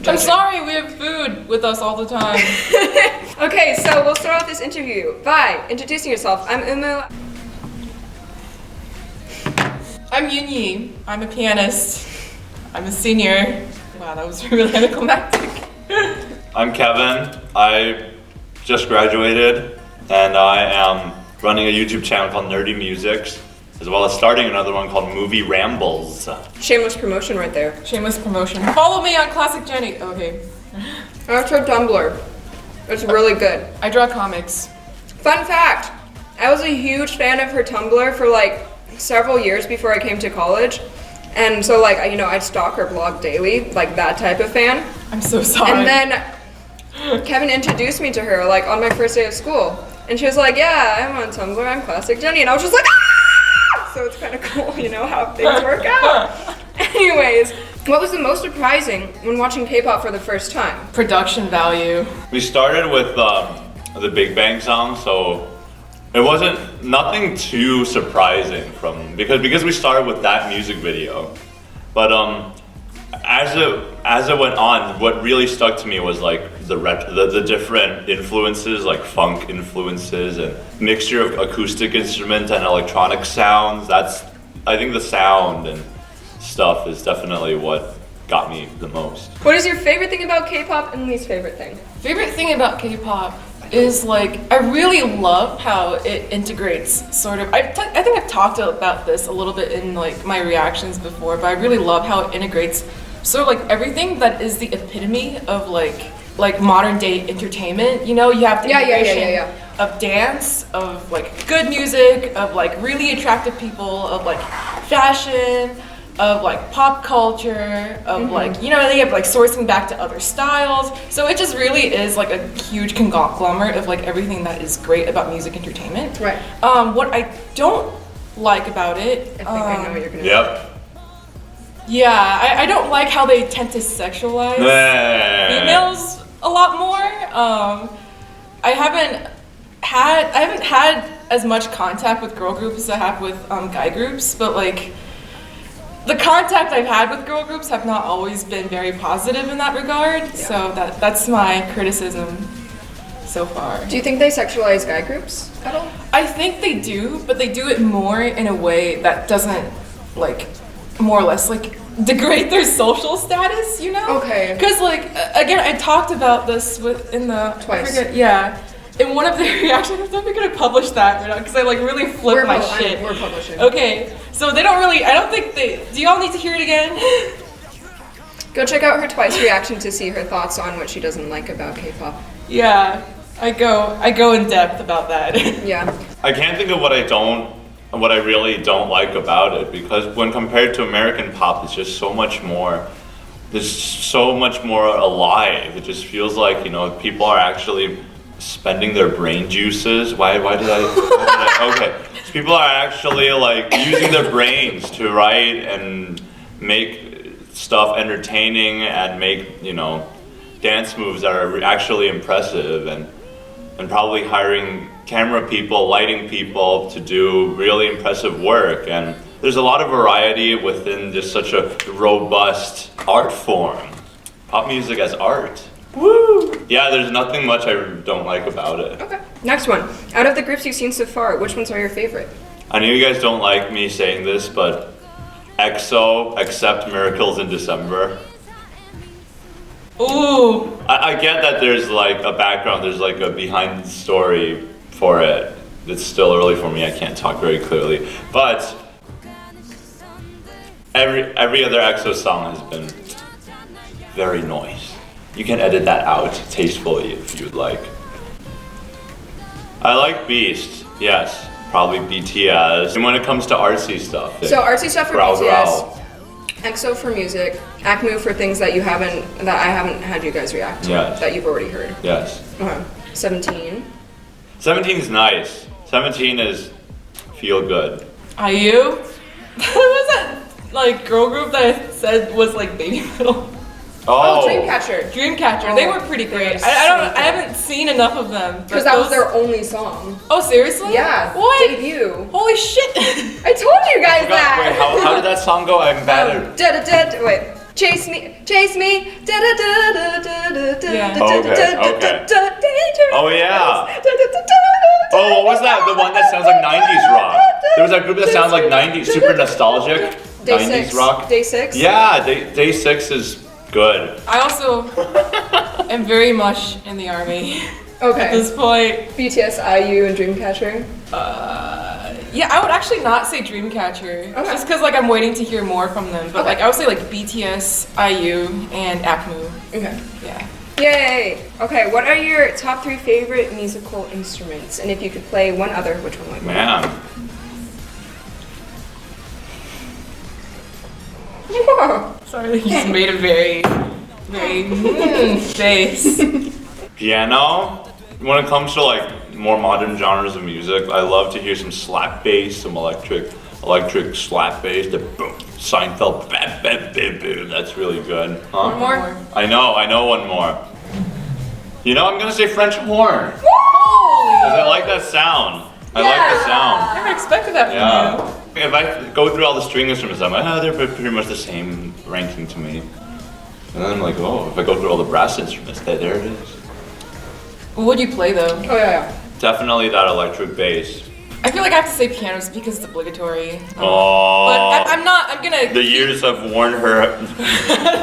I'm sorry, we have food with us all the time. Okay, so we'll start off this interview by introducing yourself. I'm Umu. I'm Yunyi. I'm a pianist. I'm a senior. Wow, that was really anticlimactic. I'm Kevin. I just graduated and I am running a YouTube channel called Nerdy Musics, as well as starting another one called Movie Rambles. Shameless promotion right there. Shameless promotion. Follow me on Classic Jenny. Okay. That's her Tumblr. It's really good. I draw comics. Fun fact, I was a huge fan of her Tumblr for like several years before I came to college. And so like, you know, I'd stalk her blog daily, like that type of fan. I'm so sorry. And then Kevin introduced me to her like on my first day of school. And she was like, yeah, I'm on Tumblr, I'm Classic Jenny. And I was just like, ah! So it's kind of cool, you know, how things work out. Anyways, what was the most surprising when watching K-pop for the first time? Production value. We started with the Big Bang song, so it wasn't nothing too surprising because we started with that music video. But as it went on, what really stuck to me was like the different influences, like funk influences and mixture of acoustic instruments and electronic sounds. I think the sound and stuff is definitely what got me the most. What is your favorite thing about K-pop and least favorite thing? Favorite thing about K-pop is like, I really love how it integrates sort of, I think I've talked about this a little bit in like my reactions before, but I really love how it integrates sort of like everything that is the epitome of like modern day entertainment. You know, you have the integration of dance, of like good music, of like really attractive people, of like fashion, of like pop culture, of like, you know, they have like sourcing back to other styles. So it just really is like a huge conglomerate of like everything that is great about music entertainment. Right. What I don't like about it, I think I know what you're gonna say. Yeah, I don't like how they tend to sexualize females a lot more. I haven't had as much contact with girl groups as I have with guy groups, but like the contact I've had with girl groups have not always been very positive in that regard. Yeah. So that's my criticism so far. Do you think they sexualize guy groups at all? I think they do, but they do it more in a way that doesn't like more or less like degrade their social status, you know? Okay. Because like again, I talked about this in the twice. In one of the reactions, I thought we could have published that, because I like really flipped my shit. We're publishing. Okay, so they don't really, I don't think do y'all need to hear it again? Go check out her twice reaction to see her thoughts on what she doesn't like about K-pop. Yeah, I go in depth about that. Yeah. I can't think of what I really don't like about it, because when compared to American pop, it's just so much more. There's so much more alive. It just feels like, you know, people are actually spending their brain juices. Why did I okay. So people are actually like using their brains to write and make stuff entertaining and make, you know, dance moves that are actually impressive, and probably hiring camera people, lighting people to do really impressive work. And there's a lot of variety within just such a robust art form. Pop music as art. Woo! Yeah, there's nothing much I don't like about it. Okay. Next one. Out of the groups you've seen so far, which ones are your favorite? I know you guys don't like me saying this, but EXO, except Miracles in December. Ooh! I get that there's like a background, there's like a behind the story for it. It's still early for me, I can't talk very clearly. But every other EXO song has been very noisy. You can edit that out tastefully if you'd like. I like Beast, yes, probably BTS. And when it comes to artsy stuff. So artsy stuff for growl, BTS, growl. EXO for music, AKMU for things that I haven't had you guys react to, that you've already heard. Yes. 17. 17's nice. 17 is feel good. IU? What was that like girl group that I said was like Baby Metal? Oh, Dreamcatcher. Dreamcatcher. Oh, they were pretty great. I haven't seen enough of them. Because that was their only song. Oh, seriously? Yeah. What? Debut. Holy shit. I told you guys that. Wait, how did that song go? I'm bad at Wait. Chase me, chase me. Da da da da da da da Yeah. da Okay, da okay. da danger. Oh, yeah. Da, da, da, da, Oh, what was that? The one that sounds like 90s rock. There was that group that sounds like 90s, super nostalgic. 90s rock. Day6. Yeah, Day6 is good. I also am very much in the army at Okay. this point. BTS, IU, and Dreamcatcher. Yeah, I would actually not say Dreamcatcher, Okay. just because like I'm waiting to hear more from them. But Okay. like I would say like BTS, IU, and AKMU. Okay. Yeah. Yay! Okay, what are your top 3 favorite musical instruments? And if you could play one other, which one would it be? Man. Whoa. Sorry, you just made a very face. Piano. When it comes to like more modern genres of music, I love to hear some slap bass, some electric slap bass. The boom, Seinfeld, bam, bam, bam, bam. That's really good. Huh? One more. I know one more. You know, I'm gonna say French horn. Holy! 'Cause I like that sound. I like the sound. Never expected that from Yeah. you. If I go through all the string instruments, I'm like, they're pretty much the same ranking to me. And then I'm like, oh, if I go through all the brass instruments, there it is. What would you play though? Oh, yeah. Definitely that electric bass. I feel like I have to say pianos because it's obligatory. Oh. But I'm not. I'm gonna. The years have worn her.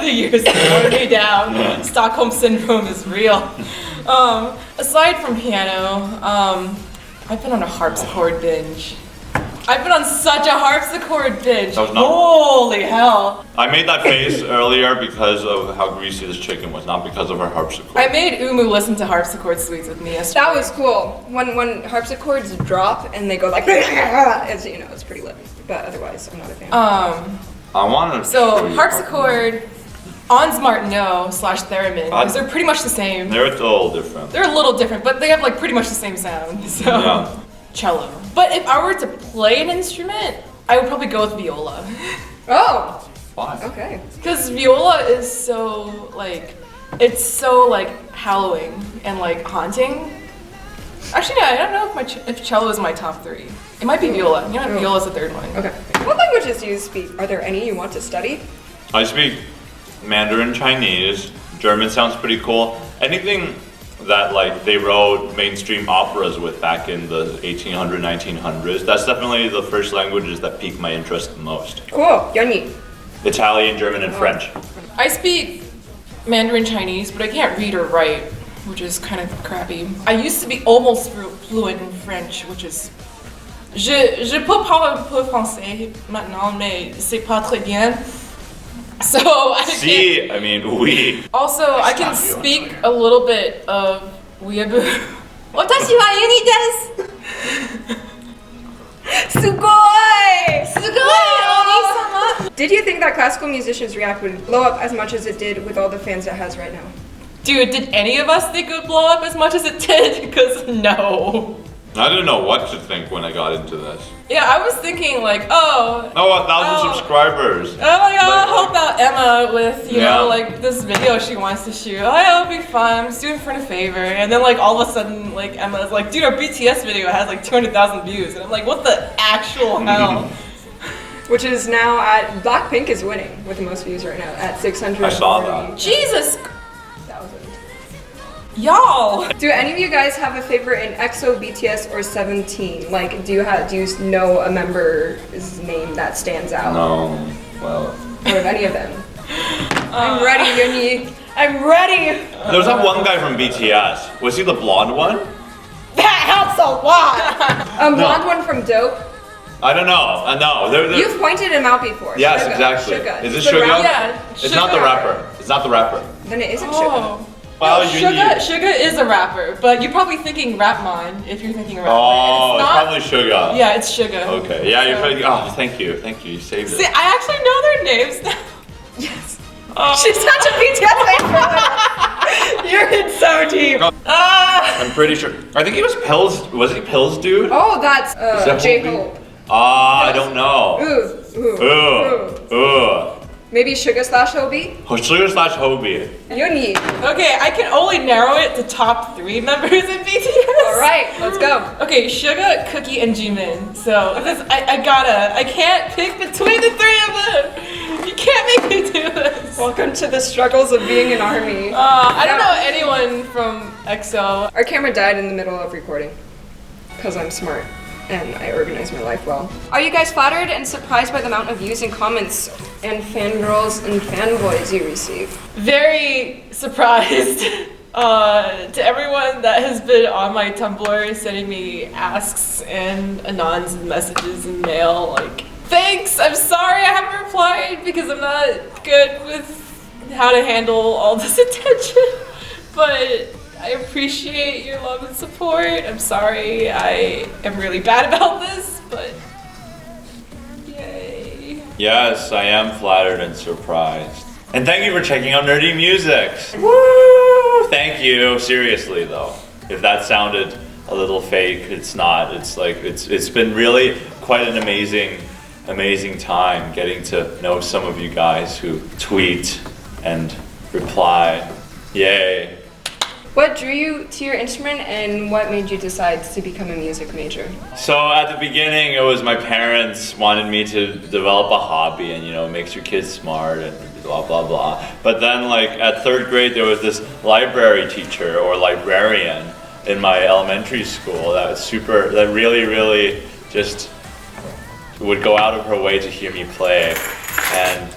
The years have worn me down. Stockholm syndrome is real. Aside from piano, I've been on a harpsichord binge. I've been on such a harpsichord binge. That was not- Holy hell! I made that face earlier because of how greasy this chicken was, not because of her harpsichord. I made Umu listen to harpsichord suites with me yesterday. That was cool. When harpsichords drop and they go like, it's, you know, it's pretty lit. But otherwise, I'm not a fan. I want to. So harpsichord, Onsmart no / theremin, because they're pretty much the same. They're a little different. They're a little different, but they have like pretty much the same sound. So Yeah. cello. But if I were to play an instrument, I would probably go with viola. Oh, Why? okay. Because viola is so like, it's so like hallowing and like haunting. Actually, no, I don't know if cello is my top 3. It might be viola. You know, viola is the 3rd one. Okay. What languages do you speak? Are there any you want to study? I speak Mandarin Chinese. German sounds pretty cool. Anything that like they wrote mainstream operas with back in the 1800s, 1900s. That's definitely the first languages that piqued my interest the most. Cool. Yunyi. Italian, German, and French. I speak Mandarin Chinese, but I can't read or write, which is kind of crappy. I used to be almost fluent in French, which is... Je peux parler un peu français maintenant, mais c'est pas très bien. So I can't... See, I mean, we. Also, I can Stop you. speak a little bit of weeaboo. Watashi wa Yuni desu! Sugoi! Sugoi! Did you think that Classical Musicians React would blow up as much as it did with all the fans it has right now? Dude, did any of us think it would blow up as much as it did? Because no. I didn't know what to think when I got into this. Yeah, I was thinking like, oh, 1,000 subscribers. oh my god, I'll help out Emma with, you Yeah. know, like this video she wants to shoot. Oh yeah, it'll be fun. I'm just doing it for a favor. And then like all of a sudden, like Emma's like, dude, our BTS video has like 200,000 views. And I'm like, what the actual hell? Which is now at Blackpink is winning with the most views right now at 600. I saw that. Jesus, y'all. Do any of you guys have a favorite in EXO, BTS, or 17? Like, do you know a member's name that stands out? No, well. Out of any of them? I'm ready, Yunyi. I'm ready. There was that one guy from BTS. Was he the blonde one? That helps a lot. Blonde one from Dope. I don't know. You've pointed him out before. Yes, Suga. exactly. Suga. Is it The Suga? rap- Yeah, It's not the Suga. rapper. It's not the rapper. Then it isn't Suga. Oh. Well, No, Suga is a rapper, but you're probably thinking Rapmon if you're thinking rapper. Oh, it's not- probably Suga. Yeah, it's Suga. Okay. Yeah, you're So- thinking. Oh, thank you. You saved See, it. I actually know their names now. Yes. Oh. She's such a BTS fan. You're in so deep. Ah. I'm pretty sure. I think he was Pills. Was he Pills dude? Oh, that's that J-Hope. I don't know. Ooh. Maybe Suga/Hobie? Sugar/Hobie. Yunyi. Okay, I can only narrow it to top 3 members in BTS. All right, let's go. Okay, Suga, Cookie, and Jimin. So this, I can't pick between the 3 of them. You can't make me do this. Welcome to the struggles of being an ARMY. I don't know anyone from EXO. Our camera died in the middle of recording because I'm smart and I organize my life well. Are you guys flattered and surprised by the amount of views and comments and fangirls and fanboys you receive? Very surprised. To everyone that has been on my Tumblr sending me asks and anons and messages and mail, like, thanks, I'm sorry I haven't replied because I'm not good with how to handle all this attention, but I appreciate your love and support. I'm sorry I am really bad about this, but yay. Yes, I am flattered and surprised. And thank you for checking out Nerdy Musics. Woo! Thank you. Seriously though, if that sounded a little fake, it's not. It's like it's been really quite an amazing time getting to know some of you guys who tweet and reply. Yay. What drew you to your instrument and what made you decide to become a music major? So at the beginning, it was my parents wanted me to develop a hobby and, you know, makes your kids smart and blah, blah, blah. But then like at 3rd grade, there was this library teacher or librarian in my elementary school that really just would go out of her way to hear me play. And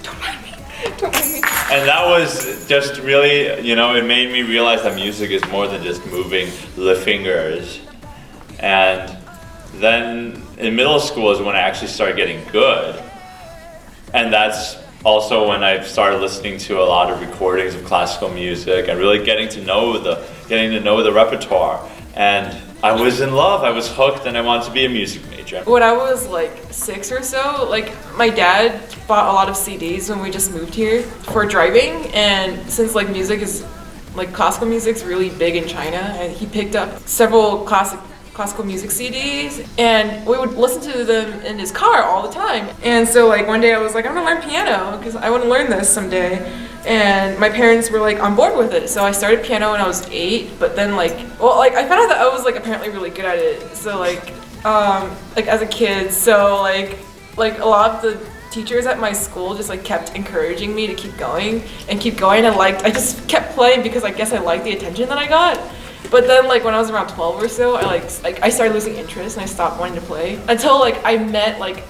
Don't mind me. Don't mind me. And that was just really, you know, it made me realize that music is more than just moving the fingers. And then in middle school is when I actually started getting good. And that's also when I started listening to a lot of recordings of classical music and really getting to know the repertoire. And I was in love, I was hooked, and I wanted to be a music major. When I was like 6 or so, like my dad bought a lot of CDs when we just moved here for driving, and since like classical music's really big in China, and he picked up several classical music CDs, and we would listen to them in his car all the time. And so like one day I was like, I'm gonna learn piano because I want to learn this someday. And my parents were like on board with it. So I started piano when I was 8, but then I found out that I was like apparently really good at it. So like as a kid, so like a lot of the teachers at my school just like kept encouraging me to keep going. And I just kept playing because I guess I liked the attention that I got. But then like when I was around 12 or so, I started losing interest and I stopped wanting to play until like I met like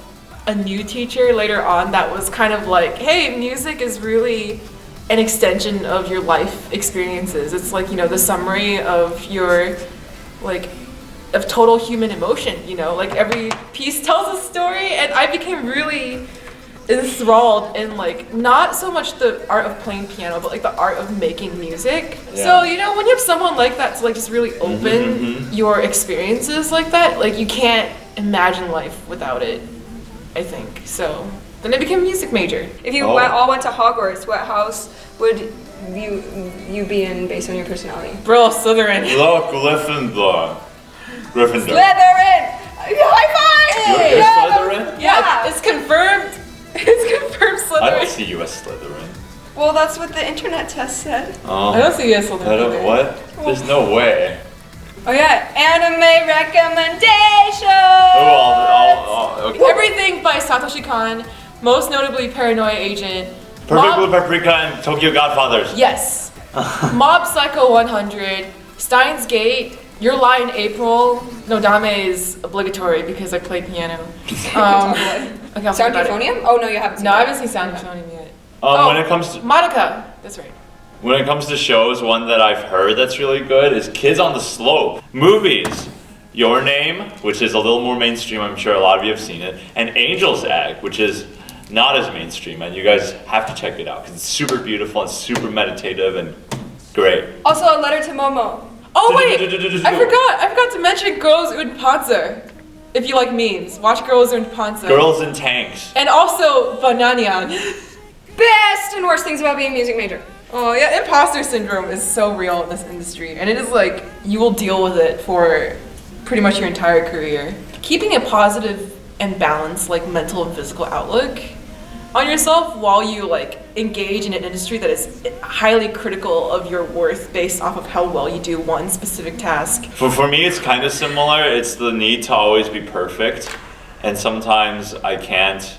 a new teacher later on that was kind of like, hey, music is really an extension of your life experiences. It's like, you know, the summary of your of total human emotion, you know, like every piece tells a story. And I became really enthralled in like not so much the art of playing piano, but like the art of making music. Yeah. So, you know, when you have someone like that to like just really open your experiences like that, like you can't imagine life without it, I think. So then I became a music major. If you all went to Hogwarts, what house would you be in based on your personality? Bro, Slytherin. Look, Gryffindor. Slytherin! High five! You're Slytherin? Yeah, it's confirmed. It's confirmed Slytherin. I don't see you as Slytherin. Well, that's what the internet test said. Oh. I don't see you as Slytherin. I don't, what? There's no way. Oh yeah, anime recommendation! Okay. Everything by Satoshi Kon, most notably Paranoia Agent. Perfect Blue Paprika and Tokyo Godfathers. Yes. Mob Psycho 100, Steins Gate, Your Lie in April. Nodame is obligatory because I play piano. Okay, Sound Euphonium? Oh no, you haven't seen No, that. I haven't seen Sound Euphonium yet. When it comes to Monica, that's right. When it comes to shows, one that I've heard that's really good is Kids on the Slope. Movies, Your Name, which is a little more mainstream, I'm sure a lot of you have seen it, and Angel's Egg, which is not as mainstream, and you guys have to check it out because it's super beautiful and super meditative and great. Also, A Letter to Momo. Oh wait, I forgot to mention Girls und Panzer. If you like memes, watch Girls und Panzer. Girls in Tanks. And also Bananian. Best and worst things about being a music major. Oh yeah, imposter syndrome is so real in this industry, and it is like you will deal with it for pretty much your entire career. Keeping a positive and balanced like mental and physical outlook on yourself while you like engage in an industry that is highly critical of your worth based off of how well you do one specific task. For me, it's kind of similar. It's the need to always be perfect, and sometimes I can't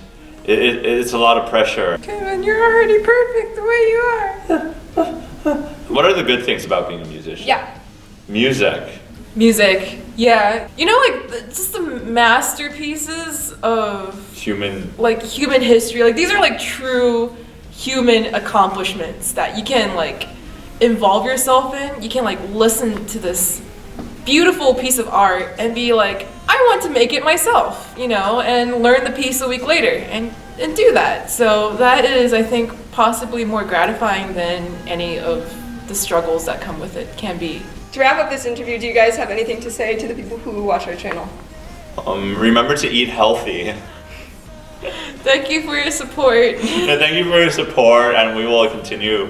it's a lot of pressure. Kevin, you're already perfect the way you are. What are the good things about being a musician? Yeah. Music. Music, yeah. You know, like just the masterpieces of Human. like human history. Like these are like true human accomplishments that you can like involve yourself in. You can like listen to this beautiful piece of art and be like, I want to make it myself, you know, and learn the piece a week later and do that. So that is, I think, possibly more gratifying than any of the struggles that come with it can be. To wrap up this interview, do you guys have anything to say to the people who watch our channel? Remember to eat healthy. Thank you for your support. Yeah, thank you for your support, and we will continue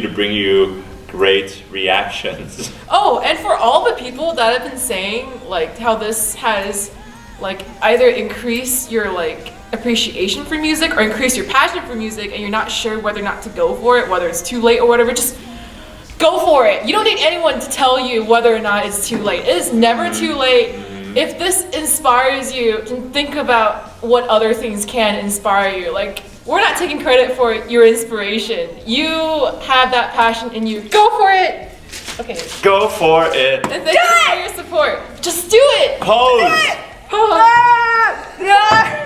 to bring you great reactions. Oh, and for all the people that have been saying like how this has like either increased your like appreciation for music or increased your passion for music and you're not sure whether or not to go for it, whether it's too late or whatever, just go for it. You don't need anyone to tell you whether or not it's too late. It is never too late. If this inspires you, then think about what other things can inspire you. Like, we're not taking credit for your inspiration. You have that passion in you. Go for it! Okay. Go for it. And thank you for your support. Just do it! Pose! Pose!